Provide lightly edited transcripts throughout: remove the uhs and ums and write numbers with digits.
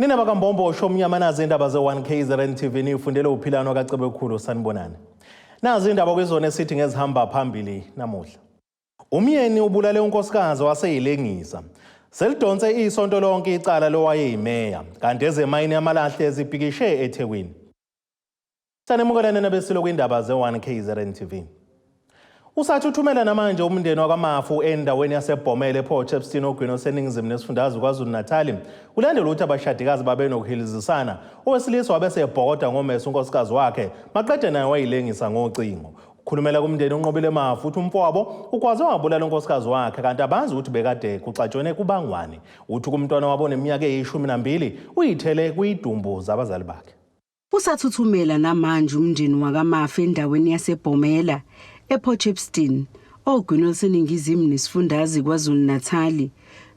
Nina bakambombo shomnyama nazi indaba ze-1KZNTV ufundele uphilano kaCebekhulu sanibonani. Nazi indaba kwizona esithi ngezihamba phambili namuhla. Umyeni ubulale Unkosikazi Wase-Ezilengisa. Selidonse isonto lonke icala Lowayeyimeya kanti ezemayini yamalahle ezibhikishe eThekwini. Sanemukelane nabesilo kwindaba ze-1KZNTV. Usathuthumela namanje umndeni wakamafu endaweni yasebhomele Port Epstein ogwini oseningizimu nesifundazwe KwaZulu-Natal ulandela ukuthi abashadikazi babe nokuhilizisana owesilisa wabesebhoda ngomese unkosikazi wakhe maqede naye wayilengisa ngocingo. Ukhulumela kumndeni unqobile mafu uthi umfowabo ukwaze wabulala unkosikazi wakhe kanti abazi ukuthi bekade kuxatshone kubangwani uthi kumntwana wabo neminyaka eyi-12 uyithele kuyidumbu zabazali bakhe. Usathuthumela namanje umndeni wakamafu endaweni yasebhomela ePort Epstein ogwini oseningizimu nesifundazwe KwaZulu-Natal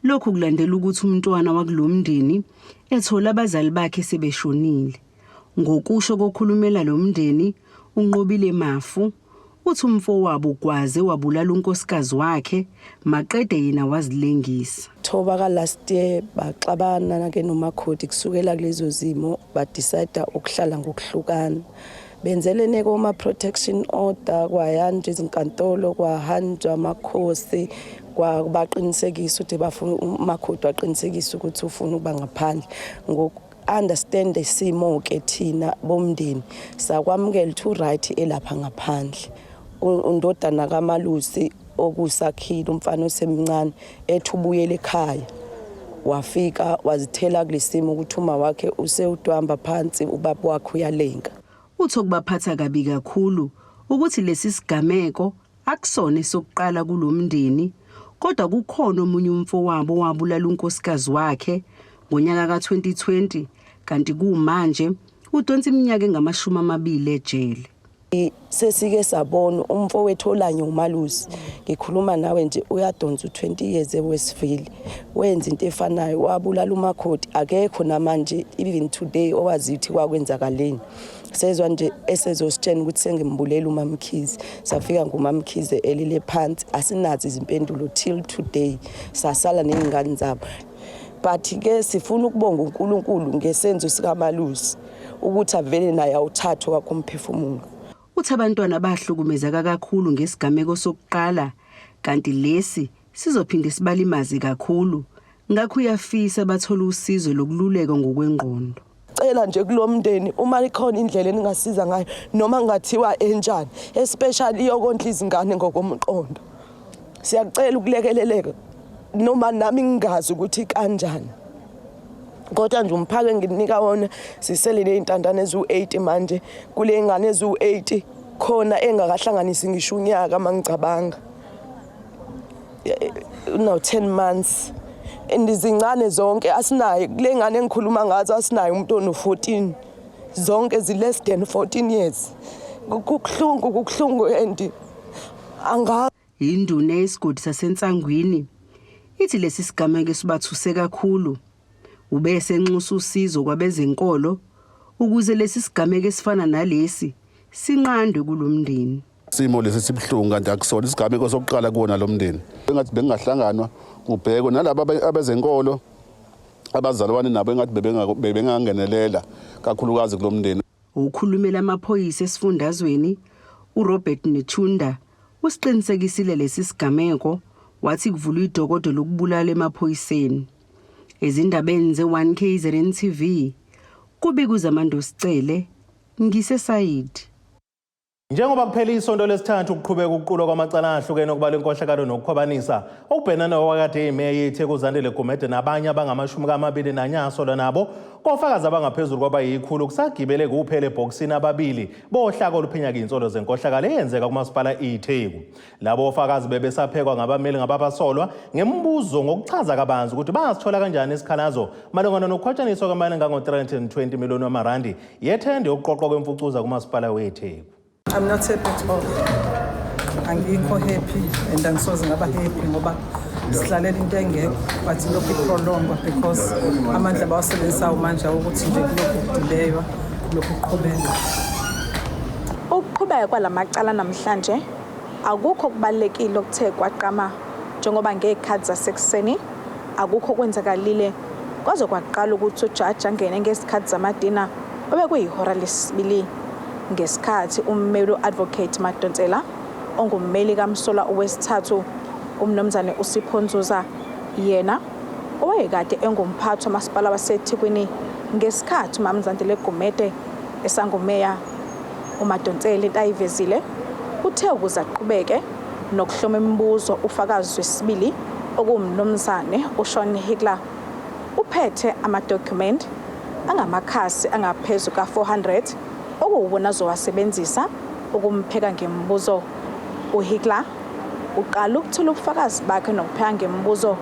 lokhu kulandela ukuthi umntwana wakulomndeni ethola abazali bakhe sebeshonile. Ngokusho kokhulumela lo mndeni unqobile mafu uthi umfowabo ukwaze wabulala unkosikazi wakhe maqede yena wazilengisa. Thoba ka last year baxabana ke nomakhodi kusukela kulezo zimo ba decide ukuhlala ngokuhlukana. Benzelene koma protection order kwayanjwe izinkantolo kwahanjwa amakhosi kwabaqinisekisa ukuthi bafuna umakhodi waqinisekisa ukuthi ufuna ukuba ngaphandle ngoku understand isimo ke thina bomndeni sakwamukela to right elapha ngaphandle. Undodana kaMalusi okusakhile umfana osemncane ethubuyele ekhaya wafika wazithela kulesimo ukuthi uma wakhe usewudwamba phansi ubaba wakhe uyalenga. Uthi okubaphatha kabi kakhulu ukuthi lesi sigameko akusona sokuqala kulomndeni kodwa kukhona omunye umfowabo wabulala unkosikazi wakhe ngonyaka ka2020 kanti kumanje udonsa iminyaka engama-20 ejele. Sesike sabona umfowethu olanye uMalusi ngikhuluma nawe nje uyadonsa u20 years eWestville wenza into efanayo wabulala umakhodi akekho namanje even today owazithi kwakwenzakaleni. Sezwa nje esezositshena ukuthi sengimbulela uMamkhize safika nguMamkhize elile phansi asinazi izimpendulo till today sasala nezingane zabo. But ke sifuna ukubonga uNkulunkulu ngesenzo sikaMalusi ukuthi avele naye awuthathe kwakho umphefumulo. Uthi abantwana bahlukumezeka kakhulu ngesigameko sokuqala kanti lesi sizophinde sibalimazi kakhulu ngakho uyafisa bathola usizo lokululeka ngokwengqondo. Cela nje kulomndeni uma ikhona indlela engasiza ngayo noma ngathiwa enjani especially yokondla izingane ngokomqondo. Siyacela ukulekeleleka noma nami ngingazi ukuthi kanjani. Kodwa nje umphake nginika wona sisele nezintandane ezu8 manje kule ngane ezu8 khona engakahlanganisi ngisho unyaka mangicabanga. No 10 months. Indizincane zonke asinayo kule ngane engikhuluma ngazo asinayo umuntu ono14 zonke less than 14 years. Kukuhlungu and anga induna yesigodi sasentsangwini ithi lesi sigameko sibathuse kakhulu ubese enxusa usizo kwabezenkolo ukuze lesi sigameko esifana nalesi sinqandwe kulomndeni. Simo lesi sibhlungu kanti akusona isigameko sokuqala kuona lo mndeni. Engathi bengahlanganwa ubhekwe nalabo abezenkolo abazalwane nabo engathi bebengangenelela kakhulukazi kulomndeni. Ukhulumela amaphoyisa esifundazweni uRobert Nethunda usiqinisekisile lesi sigameko wathi kuvulwa idokodo lokubulala emaphoyiseni. Ezindabeni ze-1KZNTV kubika uZamando Sicele ngisesayidi. Njengoba kuphela isonto lesithathu ukuqhubeka ukuqulwa kwamacala ahlukene okubala inkohlakalo nokukhwabanisa okubhenana owakade imeya YETHEKU.1KZNTVNEWS nabanye abangama-24 nabo kofakazi abangaphezulu kwabayikhulu kusagibele kuphela ebhokisini ababili bohlaka oluphinyaka insolo zenkohlakalo eyenzeka kumasipala iTheku. Labo ofakazi bebesaphekwa ngabameli ngababasolwa ngembuzo ngokuchaza kabanzi ukuthi bazithola kanjani isikhalazo malungana nokukhwatshaniswa kwemali engango-320 million yethende yokuqoqwa kwemfucuza kumasipala weTheku. I'm not happy at all. Angikho happy and angisoze ngaba happy ngoba sihlalela into engekho but lokhu prolongwa because amandla bawasebenzisayo manje ukuthi nje kulokhu kudileyo lokhu kuqhubeka. Ukuqhubeka kwalamacala namhlanje akukho kubalekile okuthe kwaqama njengoba ngekhathi zasekuseni akukho kwenzakalile kwaze kwaqala ukuthi ujaji angene ngesikhathi zamadina obekuyihora lesibili ngesikhathi ummeli advocate Madonsela ongummeli kaMsola owesithathu umnomzane uSiphonzuza yena owayekade engumphathi wamasipala waseThekwini ngesikhathi uMamzandile Gumede esangumeya uMadonsela into ayivezile uthe ukuze aqhubeke nokuhloma imibuzo ufakazi wesibili okumnomzane uShawn Higler uphethe amadocument angamakhasi angaphezulu ka400 okuwubona azowasebenzisa ukumpheka ngemibuzo. uHigler uqala ukuthola ubufakazi bakhe nokupheka ngemibuzo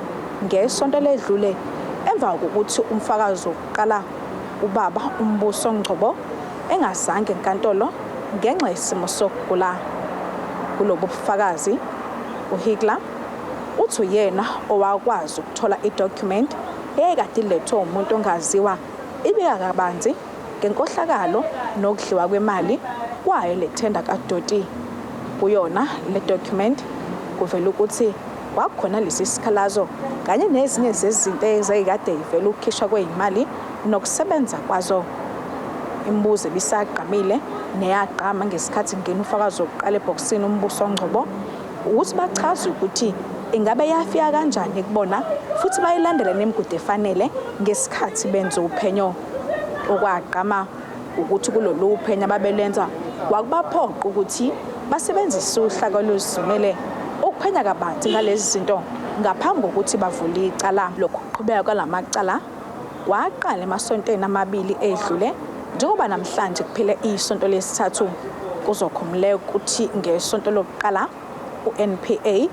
ngesonto ledlule emva kokuthi umfakazi wokuqala ubaba uMbuso Ngcobo engazange enkantolo ngenxa yesimo sokugula. Kulobu bufakazi uHigler uthi yena owakwazi ukuthola idocument ekade ilethwe umuntu ongaziwa ibika kabanzi ngenkohlakalo nokudliwa kwemali kwayo lethenda kaDoti. Kuyona le document kuvela ukuthi kwakhona lesi sikhalazo kanye nezinye zezinto ezayikade ivela ukukhishwa kwezimali nokusebenza kwazo. Imibuzo ebisaqamile neyaqama ngesikhathi ngena ufakazi wokuqala eboxini uMbuso Ngcobo ukuthi bachaza ukuthi ingabe yafika kanjani kubona futhi bayilandela nemigudu efanele ngesikhathi benza uphenyo. Okwaqama ukuthi kulolu uphenya babelenza wakubaphoqa ukuthi basebenzise uhlaka oluzimele ukuphenya kabanzi ngalezi zinto ngaphambi kokuthi bavule icala. Lokhu kuqhubeka kwalamacala waqala emasontweni amabili edlule njengoba namhlanje kuphele isonto lesithathu kuzokhumuleka ukuthi ngesonto lokuqala uNPA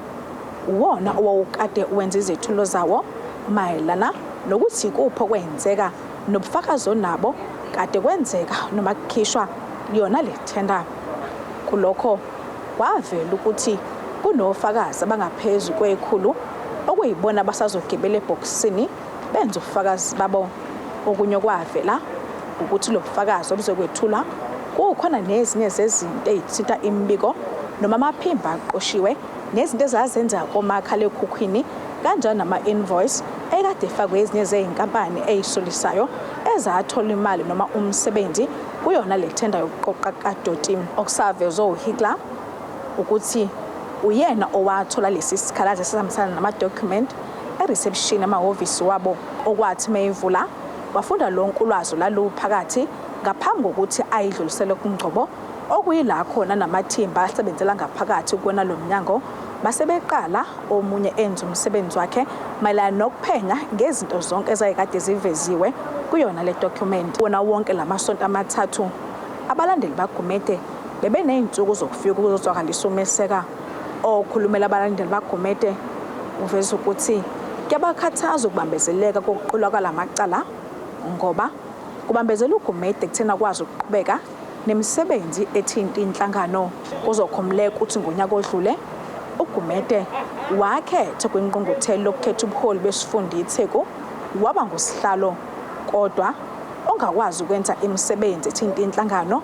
wona owawukade wenza izethulo zawo mayelana nokuthi kupho kwenzeka nobufakazi onabo kade kwenzeka noma kukhishwa yona le tender. Kulokho kwavela ukuthi kunofakazi abangaphezulu kwekhulu okuyibona basazogibela eboxini benza ubufakazi babo. Okunye kwavela ukuthi lo bufakazi obuzokwethula kukhona nezinye zezinto ezithinta imbiko noma amaphimba aqoshiwe nezinto ezazenza komakhala ekhukhwini kanjani nama-invoice ekade efakwe ezinye zey'nkampani ey'solisayo ezathola imali noma umsebenzi kuyona le tender yokuqoqa kaDoti. Okusavezwe uHigler ukuthi uyena owathola lesi sikhalazo esihambisana namadocument ereception amahhovisi wabo okwathi mayivula wafunda lonke ulwazi lalu phakathi ngaphambi kokuthi ayidlulisele kuNgcobo okuyila khona namathimba asebenzela ngaphakathi kuona lo mnyango basebeqala omunye enza umsebenzi wakhe mayelana nokuphenya ngezinto zonke ezayikade ziveziwe kuyona le document. Wona wonke lamasonto amathathu abalandeli baGumede bebeney'nsuku zokufika ukuzozwakalisa umeseka okhulumela abalandeli baGumede uveza ukuthi kuyabakhathaza ukubambezeleka kokuqulwa kwalamacala ngoba kubambezela uGumede kuthena kwazi ukuqhubeka nemisebenzi ethinta inhlangano. Kuzokhumuleka ukuthi ngonyaka odlule uGumede wakhetha kwinqungquthela lokukhetha ubuholi besifunda iTheku waba ngusihlalo kodwa ongakwazi ukwenza imisebenzi ethinta inhlangano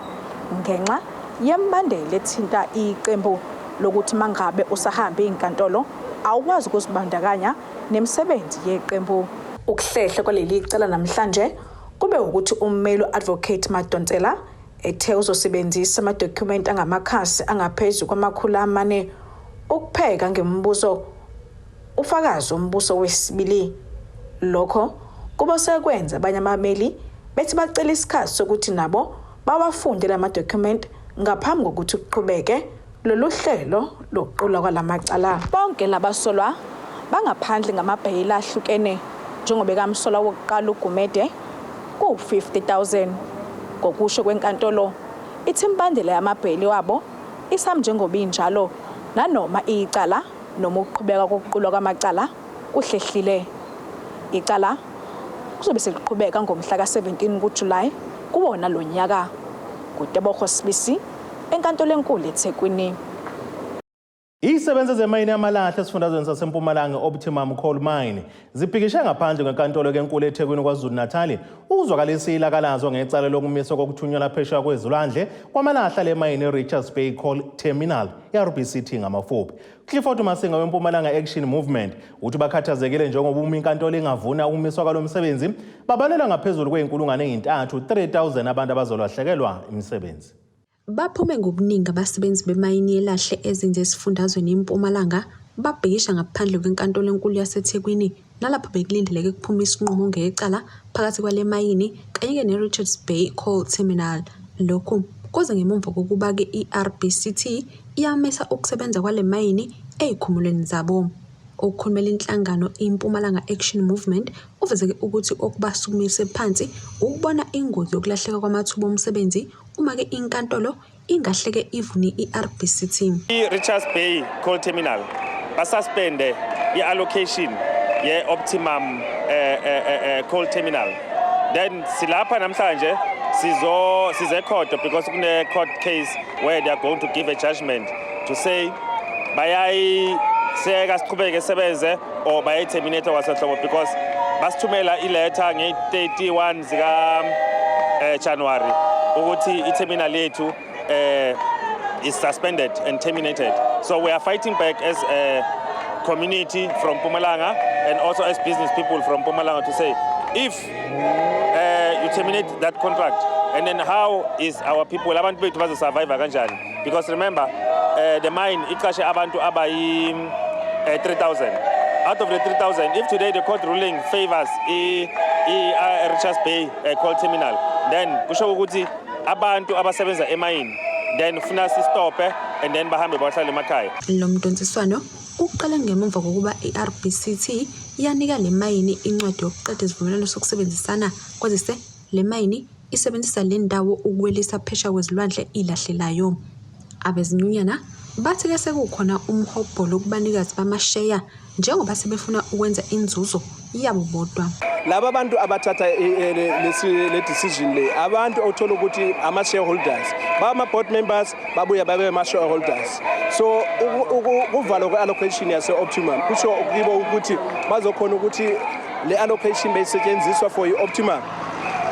ngenxa yembandela ethinta iqembu lokuthi mangabe usahamba inkantolo awukwazi ukuzibandakanya nemisebenzi yeqembu. Ukuhlehla kwaleli cala namhlanje kube ukuthi ummeli advocate Madonsela ethe uzosebenzisa amadocument angamakhasi angaphezulu kwama400 ukupheka ngemibuzo ufakazi umbuso wesibili. Lokho kuba sekwenza abanye abameli bethi bacela isikhathi sokuthi nabo bawafunde la madocument ngaphambi kokuthi kuqhubeke lolu hlelo lokuqulwa kwalamacala. Bonke labasolwa bangaphandle ngamabhayili ahlukene njengoba kaMsola wokuqala uGumede ku50,000 ngokusho kwenkantolo. Ithi imbandela yamabhayili wabo isam njengoba injalo nanoma icala noma ukuqhubeka kokuqulwa kwamacala kuhlehlile. Icala kuzobe seliqhubeka ngomhla ka17 kuJulayi kuwona lo nyaka kuTebogo Sibisi enkantolo enkulu eThekwini. Izisebenzi zemayini yamalahle esifundazweni saseMpumalanga Optimum Coal Mine zibhikishe ngaphandle kwenkantolo enkulu eThekwini KwaZulu-Natal uzwakalisa ilakalazo ngecala lokumiswa kokuthunyelwa phesheya kwezilwandle kwamalahla lemayini Richards Bay Coal Terminal RBCT ngamafuphi. Clifford Masinga weMpumalanga Action Movement uthi bakhathazekile njengoba uma inkantolo ingavuna ukumiswa kwalomsebenzi babalela ngaphezulu kweinkulungwane ezintathu 3000 abantu abazolahlekelwa imisebenzi. Baphume ngobuningi abasebenzi bemayini yelahle ezinze esifundazweni eMpumalanga babhekisha ngaphandle kwenkantolo enkulu yaseThekwini nalapho bekulindeleke kuphuma isinqumo ngecala phakathi kwale mayini kanye neRichards Bay Coal Terminal. Lokhu kuze ngemuva kokuba ke iRBCT iyamisa ukusebenza kwale mayini ezikhumulweni zabo. Ukukhulumela inhlangano iMpumalanga Action Movement uveze ukuthi okubasukumise phansi ukubona ingozi yokulahleka kwamathuba omsebenzi uma ke inkantolo ingahleke ivuni iRBCT. Richards Bay Coal Terminal basuspende i-allocation ye-Optimum Coal Terminal. Then silapha namhlanje size court because kune court case where they are going to give a judgment to say siyeka siqhubeke sebenze or bayi-terminate wasehlobo because basithumela iletha nge-31 zika January ukuthi i-terminal yethu is suspended and terminated. So we are fighting back as a community from Mpumalanga and also as business people from Mpumalanga to say if you terminate that contract, and then how is our people abantu bethu bazosurvive kanjani? Because remember the mine iqashe abantu abayi 3,000. Out of the 3,000, if today the court ruling favors Richards Bay Coal Terminal, then kusho ukuthi abantu abasebenza emayini then funa stop and then bahambe bahlale emakhaya. Lo mdonsiswano uqala ngemuva kokuba iRBCT yanika le mayini incwadi yokuqeda isivumelwano sokusebenzisana kwazise le mayini isebenzisa le ndawo ukwelisa phesheya kwezilwandle ilahlelayo. Abezinyunyana bathi ke sekukhona umhobholo kubanikazi bamasheya njengoba sebefuna ukwenza inzuzo yabo bodwa. Laba abantu abathatha le decision le abantu othola ukuthi ama shareholders ba ama board members babuya babe ama shareholders. So ukuvalo kwe-allocation yase Optimum kusho ukuyibo ukuthi bazokhona ukuthi le allocation beyisetshenziswa for i-Optimum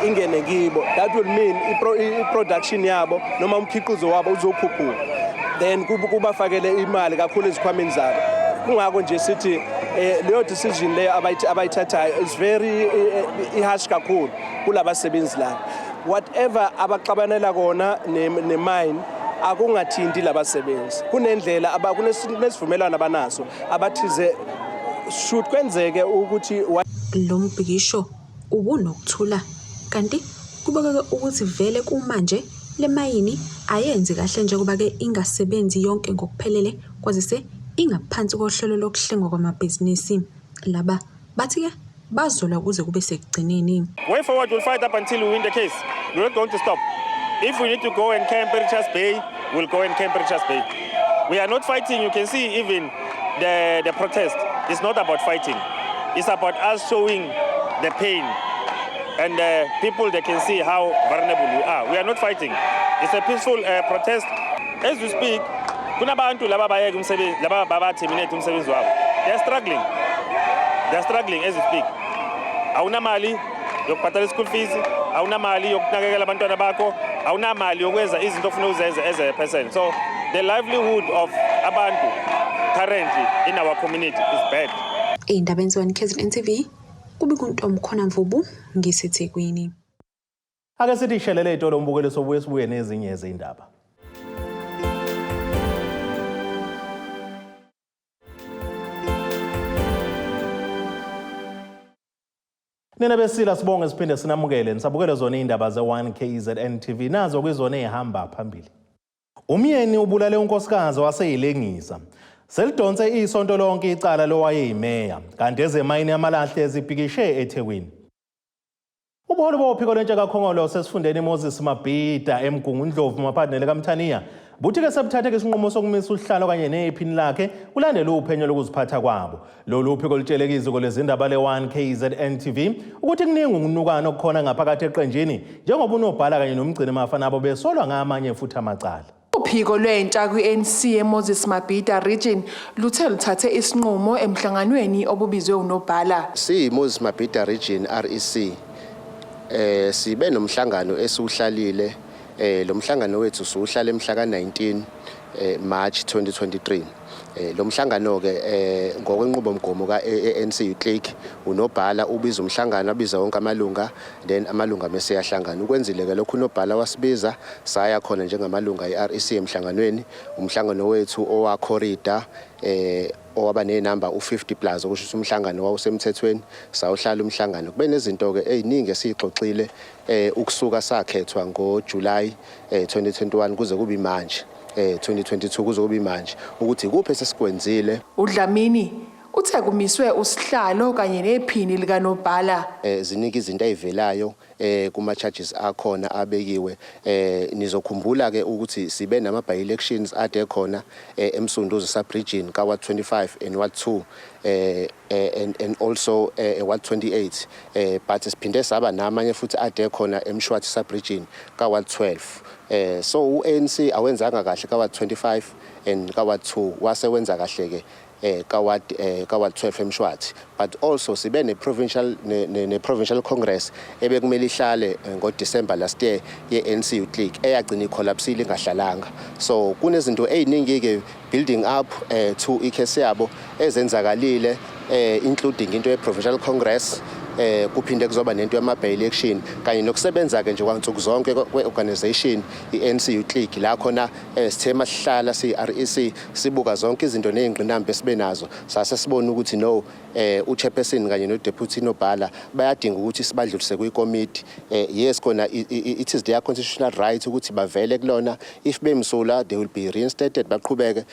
ingene kibo. That will mean i-production yabo noma umkhiqizo wabo uzokhuphuka. Then kubafakele imali kakhulu ezikhwameni zabo. Kungako nje sithi leyo decision leyo abayithathayo is very harsh kakhulu kulabasebenzi la. Whatever abaxabanela kona ne-mine akungathinti labasebenzi. Kunendlela kunesivumelwano abanaso abathize should kwenzeke ukuthi lo mbhikisho ubunokuthula kanti kubekeke ukuthi vele kumanje le mayini ayenzi kahle njengoba ke ingasebenzi yonke ngokuphelele kwazise ingaphansi kohlelo lokuhlengwa kwamabhizinisi. Laba bathi ke bazola kuze kube sekugcineni. Way forward, we'll fight up until we win the case. We're not going to stop. If we need to go and camp Richards Bay, we'll go and camp Richards Bay. We are not fighting. You can see even the protest. It's not about fighting. It's about us showing the pain. And people, they can see how vulnerable we are. We are not fighting. It's a peaceful protest. As we speak, kunabantu laba bayeka umsebenzi, laba baterminate umsebenzi wabo. They are struggling. They are struggling as we speak. Awuna mali yokubhatala school fees, awuna mali yokunakekela abantwana bakho, awuna mali yokwenza izinto ofuna uzenze as a person. So the livelihood of abantu currently in our community is bad. Indaba Y1KZNTV kubi kuntombi khona Mvubu ngiseThekwini. Ake sithi shelele itolo umbukelo sobuye sibuye nezinye izindaba. Nina besila sibonge siphinde sinamukele nisabukele zona indaba ze1KZNTV nazo kwizona ehamba phambili. Umyeni Ubulale Unkosikazi Wase selidonse isonto lonke icala Lowayeyimeya kanti ezemayini yamalahle ezibhikishe eThekwini. Ubuholi bophiko lwentsha kaKhongolo sesifundeni Moses Mabhida eMgungundlovu maphadnele kaMthaniya buthi ke sebuthathe isinqumo sokumisa uhlalo kanye nephini lakhe kulandela uphenyo lokuziphatha kwabo. Lolu phiko litshelekizwe kolezindaba le1KZNTV ukuthi kuningi ukunukana okukhona ngaphakathi eqenjini njengoba unobhala kanye nomgcini mafa nabo besolwa ngamanye futhi amacala. Uphiko lwentsha kwi-ANC eMoses Mabhida region luthe luthathe isinqumo emhlanganweni obubizwe unobhala. Moses Mabhida region REC sibe nomhlangano esiwuhlalile lo mhlangano wethu siwuhlala emhla ka-19 March 2023. Lo mhlangano ke ngokwenqubomgomo ka-ANC Youth League unobhala ubiza umhlangano abiza wonke amalunga then amalunga mase yahlangana. Ukwenzile ke lokho unobhala wasibiza saya khona njengamalunga e-REC emhlanganweni. Umhlangano wethu owa corridor owaba nenamba u50 plus okusho ukuthi umhlangano wawusemthethweni sawuhlala umhlangano. Kube nezinto ke eziningi esixoxile ukusuka sakhethwa ngoJuly 2021 kuze kube manje 2022 kuze kube manje ukuthi kuphi esesikwenzile. uDlamini uthe kumiswe usihlalo kanye nephini lika nobhala. Ziningi izinto ezivelayo kuma charges akhona abekiwe. Nizokhumbula ke ukuthi sibe nama by elections ade khona eMsunduzi sub region ka Ward 25 and Ward 2 and also Ward 28 but siphinde saba namanye futhi ade khona eMshwathi sub region ka Ward 12. So uANC awenzanga kahle ka Ward 25 and ka Ward 2 wase wenza kahle ke ka Ward 12 eMshwathi, but also sibe ne provincial congress ebekumele ihlale ngoDecember last year ye-ANC Youth League eyagcina icollapsile ingahlalanga. So kunezinto eziningi ke building up to ikhesi yabo ezenzakalile including into ye-provincial congress kuphinde kuzoba nento yama by election kanye nokusebenza ke nje kwansuku zonke kweorganization iANC Youth League la khona sithema sihlala siREC sibuka zonke izinto nezingqinamba esibenazo sase sibona ukuthi no uchairperson kanye no deputy nobhala bayadinga ukuthi sibadlulise kwikomiti. Yes khona it is their constitutional right ukuthi bavele kulona, if bemsula they will be reinstated baqhubeke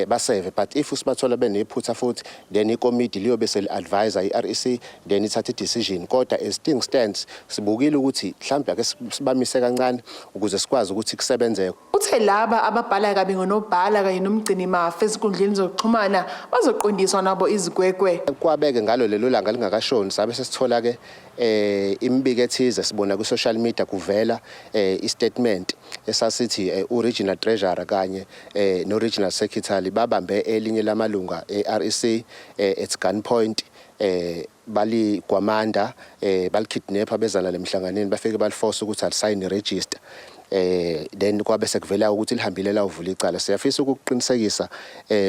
baseve, but if usibathola benephutha futhi then ikomiti liyobe sel advisor iREC then ithatha decision. Kodwa as things stands sibukile ukuthi mhlawumbe ake sibamise kancane ukuze sikwazi ukuthi kusebenzeke. Uthe laba ababhala kabi ngonobhala kanye nomgcini mafa ezinkundleni zokuxhumana bazoqondiswa nabo izigwegwe. Kwabeke ngalo lelo langa lingakashoni sabe sesithola ke imibiko ethize sibona ku social media kuvela istatement esasithi original treasurer kanye no regional secretary babambe elinye lamalunga eREC at gunpoint bali kwamanda balikidnap bezana lemhlanganeni bafike baliforce ukuthi alisign iregister. Then kwabe sekuvela ukuthi lihambile la uvula icala. Siyafisa ukuqinisekisa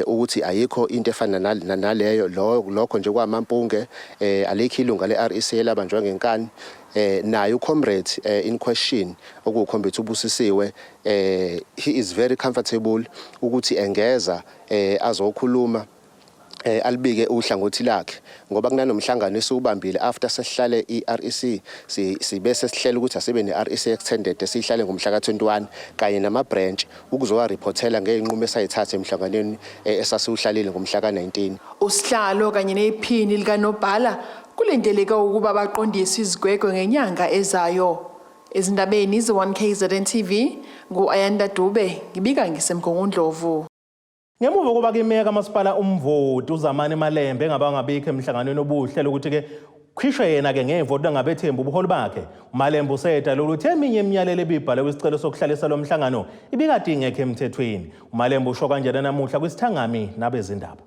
ukuthi ayikho into efana naleyo lokho nje kwamampunge alikho ilunga leREC labanjwa ngenkani. Naye ucomrade in question okukhombethi ubusisiwe he is very comfortable ukuthi engeza azokhuluma alibike uhlangothi lakhe ngoba kunanomhlangano esiubambile after sesihlale iREC sibese sihlela ukuthi asibe neREC extended sihlale ngomhla ka21 kanye nama branch ukuzowa reportela ngeenqumo esayithatha emhlanganweni esasiuhlalile ngomhla ka19. Usihlalo kanye nephini lika nobhala kulendeleka ukuba baqondise izigwegwe ngenyanga ezayo. Ezindabeni ze1KZNTV nguAyanda Dube ngibika ngisemgongondlovu. Ngemuva kokuba ke imeya kamasipala umvoti uZamani Malembe engabangabikho emhlanganweni obuhlelo ukuthi ke khishwe yena ke ngevoti angabethemba ubuholi bakhe. Malembe usedala ukuthi eminye imiyalelo ebibhalwe kwisicelo sokuhlalisa lo mhlangano ibikade ingekho emthethweni. Malembe usho kanjena namuhla kwisithangami nabezindaba.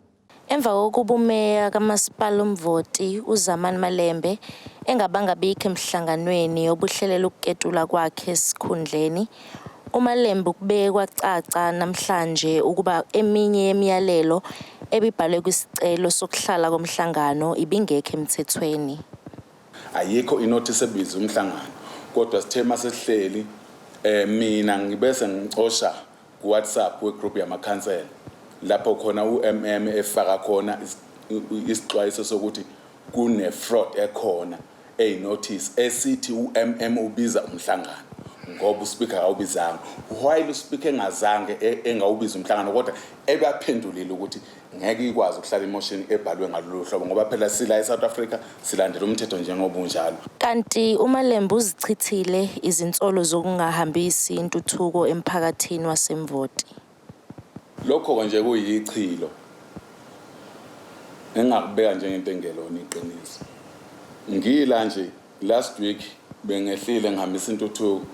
Emva kokuba umeya kamasipala umvoti uZamani Malembe engabangabikho emhlanganweni obuhlelelo ukuketula kwakhe esikhundleni, uMalembe kubeke kwacaca namhlanje ukuba eminye yemiyalelo ebibhalwe kwisicelo sokuhlala komhlangano ibingekho emthethweni. Ayikho inotice ebiza umhlangano kodwa sithema sesihleli mina ngibese ngicosha ku WhatsApp wegroup yamakhansela lapho khona uMM efaka khona isixwayiso sokuthi kune fraud ekhona notice esithi uMM ubiza umhlangano ngoba uSpeaker awubizanga. While uSpeaker engazange engawubiza umhlangano kodwa ebaphendulile ukuthi ngeke ikwazi ukuhlala emotion ebhalwe ngalolu hlobo ngoba phela sila eSouth Africa silandela umthetho njengobunjalo. Kanti uMalembe uzichithile izinsolo zokungahambisi intuthuko emphakathini wasemvoti. Lokho nje kuyichilo engakubeka njengento engelona iqiniso. Ngila nje last week bengehlile ngihambisa intuthuko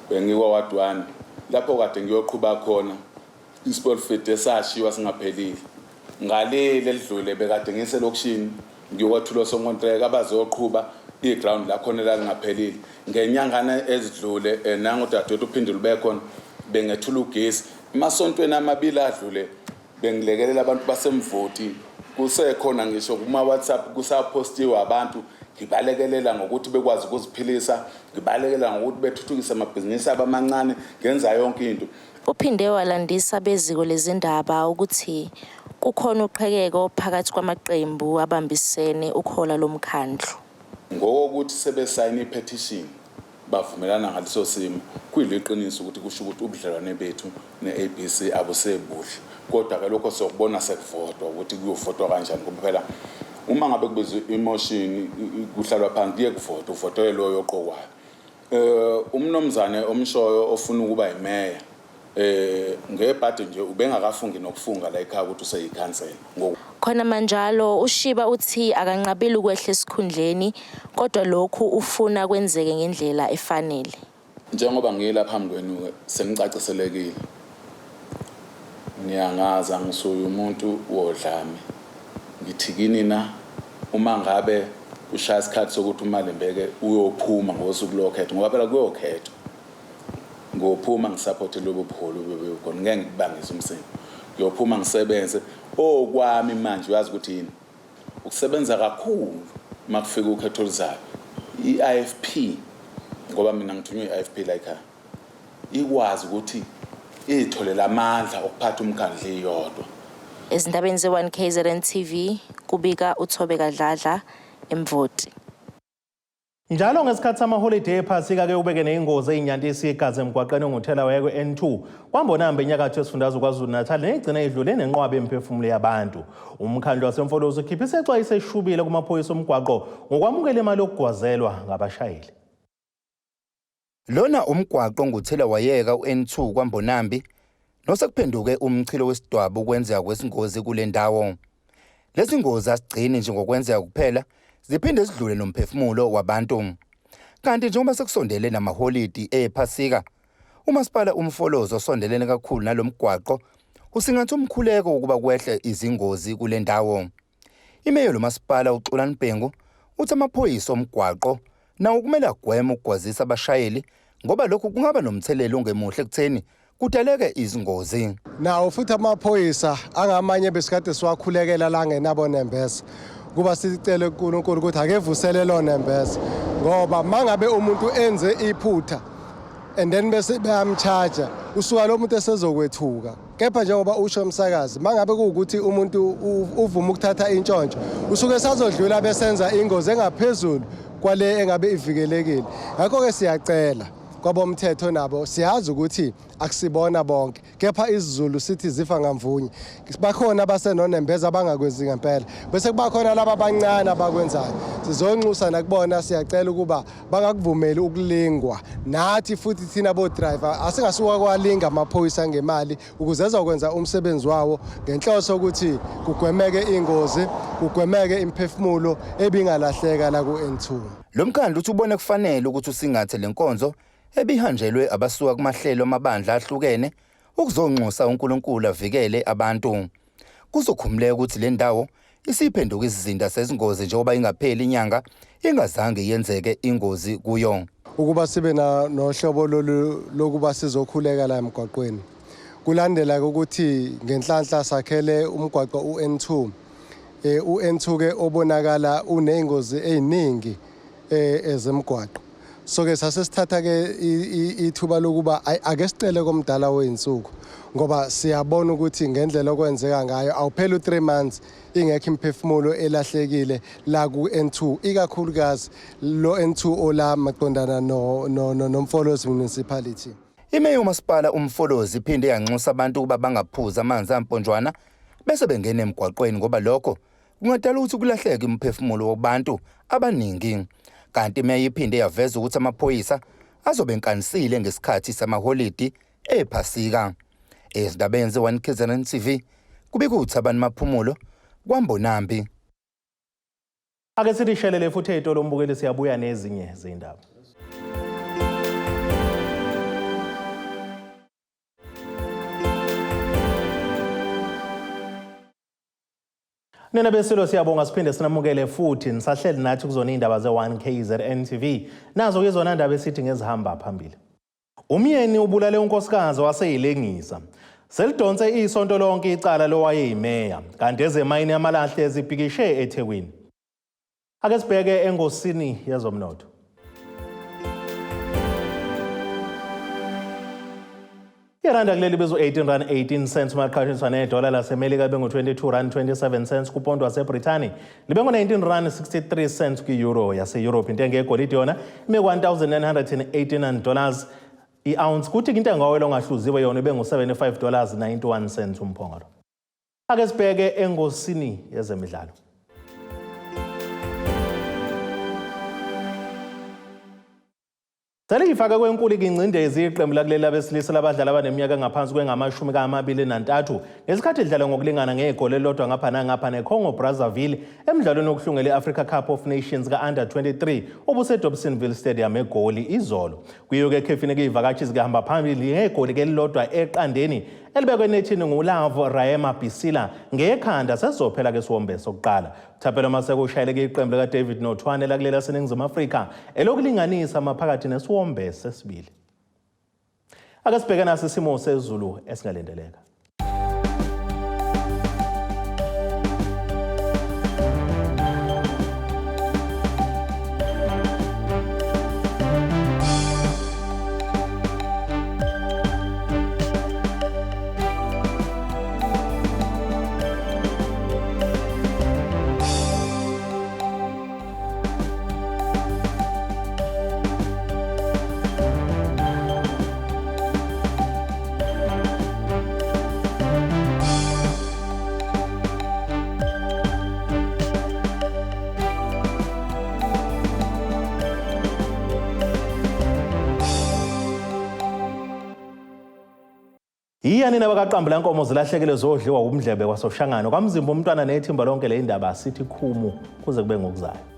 bengiwa Ward 1 lapho kade ngiyoqhuba khona isport fit esashiwa singaphelile ngaleli edlule bekade ngiselokishini ngiyokwathula sonkontreka abazoqhubha iground la khona la ngaphelile ngenyangana ezidlule nangu dadethu uphindile bekhona bengethula ugesi emasontweni amabili adlule bengilekelela abantu basemvoti kusekhona ngisho kuma WhatsApp kusapostiwa abantu ngibalekelela ngokuthi bekwazi ukuziphilisa ngibalekelela ngokuthi bethuthukise amabhizinisi abamancane ngenza yonke into. Uphinde walandisa beziko lezindaba ukuthi kukhona uqhekeko phakathi kwamaqembu abambisene ukhola lomkhandlu. Ngokuthi sebesayina ipetition bavumelana ngaleso simo kuyiliqiniso ukuthi kusho ukuthi ubudlelwane bethu neABC abusebuhle kodwa ke lokho sokubona sekuvotwa ukuthi kuyovotwa kanjani kuphela uma ngabe kubizwe emotion kuhlalwa phansi kuye kuvotwa uvotwe loyo oqokwayo. Umnomzane omshoyo ofuna ukuba yimeya ngebhadi nje ubengakafungi nokufunga la ekhaya ukuthi useyikhansela. Khona manjalo uShiba uthi akanqabile ukwehla esikhundleni kodwa lokhu ufuna kwenzeke ngendlela efanele. Njengoba ngiyela phambi kwenu sengicaciselekile. Niyangaza ngisuye umuntu wodlame. Ngithikini na uma ngabe ushaya isikhathi sokuthi uMalembeke uyophuma ngosuku lokhetho ngoba phela kuyokhetho. Ngophuma ngisupport lobo buholo bebekho ngeke ngibangise umsebenzi. Ngiyophuma ngisebenze okwami manje uyazi ukuthi yini ukusebenza kakhulu makufika ukhetho lizayo iIFP ngoba mina ngithunywe iIFP la ekhaya ikwazi ukuthi itholela amandla okuphatha umkhandlu iyodwa. Ezindabeni ze1KZNTV kubika uThobeka Dladla eMvoti. Njalo ngesikhathi samaholiday ephasika ke ubeke neingozi ezinyantisi yegazi emgwaqeni onguthela waye kweN2 kwambonamba enyakatho esifundazwe kwaZulu-Natal negcina idlule nenqwaba emphefumulo yabantu. Umkhandlu wasemfolozi ukhipha isexwayiso eshubile kumaphoyisa omgwaqo ngokwamukela imali yokugwazelwa ngabashayeli. Lona umgwaqo onguthela wayeka uN2 kwambonambi nosekuphenduke umchilo wesidwaba ukwenzeka kwesingozi kule ndawo. Lezi ngozi asigcini nje ngokwenzeka kuphela ziphinde sidlule nomphefumulo wabantu. Kanti njengoba sekusondele namaholidi ephasika umasipala umfolozo osondelene kakhulu nalomgwaqo usingatha umkhuleko ukuba kwehle izingozi kule ndawo. Imeya lomasipala uXolani Bhengu uthi amaphoyisa omgwaqo nawo kumele agweme ukugwazisa abashayeli ngoba lokhu kungaba nomthelelo ongemuhle kutheni kudaleke izingozi. Nawo futhi amaphoyisa angamanye besikade siwakhulekela la ngenabo nembese kuba sicela uNkulunkulu ukuthi akevusele lo nembese ngoba mangabe umuntu enze iphutha and then bese bayamcharge usuka lo muntu esezokwethuka. Kepha njengoba usho umsakazi mangabe kuukuthi umuntu uvuma ukuthatha intshontsho usuke sazodlula besenza ingozi engaphezulu kwale engabe ivikelekile. Ngakho ke siyacela kwabomthetho nabo siyazi ukuthi akusibona bonke kepha isiZulu sithi zifa ngamvunye. Bakhona abasenonembeza abangakwenzi ngempela bese kubakhona laba abancane abakwenzayo. Sizonxusa nakubona siyacela ukuba bangakuvumeli ukulingwa nathi futhi thina bo driver asingasuka kwalinga amaphoyisa ngemali ukuze ezokwenza umsebenzi wawo ngenhloso ukuthi kugwemeke ingozi kugwemeke imphefumulo ebingalahleka la kuN2. Lo mkhandlu uthi ubone kufanele ukuthi usingathe lenkonzo ebihanjelwe abasuka kumahlelo amabandla ahlukene ukuzonxusa uNkulunkulu avikele abantu. Kuzokhumuleka ukuthi le ndawo isiphenduka izizinda sezingozi njengoba ingapheli inyanga ingazange yenzeke ingozi kuyo. Ukuba sibe nohlobo lokuba sizokhuleka la emgwaqweni kulandela ukuthi ngenhlanhla sakhele umgwaqo uN2 uN2 ke obonakala uneingozi eziningi ezemgwaqo. So ke sasesithatha ke ithuba lokuba ake sicele komdala weinsuku ngoba siyabona ukuthi ngendlela okwenzeka ngayo awuphela u3 months ingekho imphefumulo elahlekile la kuN2 ikakhulukazi lo N2 ola maqondana nomfolozi municipality. Imeya umasipala umfolozi iphinde yanxusa abantu ukuba bangaphuza amanzi amponjwana bese bengena emgwaqweni ngoba lokho kungadala ukuthi kulahleke imphefumulo wabantu abaningi. Kanti imeya iphinde yaveza ukuthi amaphoyisa azobe enkanisile ngesikhathi samaholidi ephasika. Ezindabeni ze1KZNTV kubika uThabani Maphumulo kwambonambi. Ake sithi shelele futhi ezitolo umbukeli siyabuya nezinye izindaba. Nena besilo siyabonga siphinde sinamukele futhi nisahleli nathi kuzona indaba ze1KZNTV nazo ke izona indaba esithi ngezihamba phambili. Umyeni ubulale unkosikazi Wase-Ezilengisa. Selidonse isonto lonke icala Lowayeyimeya kanti ezemayini yamalahle ezibhikishe eThekwini. Ake sibheke engosini yezomnotho. Iranda kuleli bezo 18.18 cents maqhathaniswa nedola laseMelika bengu 22.27 cents kupondo waseBrithani libengu 19.63 cents ku-euro yase-Europe. Intengo yegolide yona ime $1,918 i-ounce kuthi intengo kawelo ngahluziwe yona bengu $75.91 umphongolo. Ake sibheke engosini yezemidlalo. Selifaka kwenkulu ingcindezi iqembu lakuleli abesilisa labadlali abaneminyaka ngaphansi kwengama-23 ngesikhathi idlala ngokulingana ngegoli elilodwa ngapha nangapha neCongo Brazzaville emidlalweni wokuhlungela i-Africa Cup of Nations ka-Under-23 obuseDobsonville Stadium eGoli izolo. Kuyo-ke ekhefini kuyivakatshi zikahamba phambili ngegoli elilodwa eqandeni elibekwe nethini nguLavo Raema Bisila ngekhanda sezophela ke siwombe sokuqala. Thapelo Maseko ushayeleke iqembu likaDavid Nothwane lakuleli laseNingizimu Afrika elokulinganisa maphakathi nesiwombe sesibili. Ake sibheke naso isimo sezulu esingalindeleka. Iyani nabakaqambu lankomo zilahlekele zodliwa umdlebe kwasoshangano kwamzimba umntwana nethimba lonke le indaba sithi khumu kuze kube ngokuzayo.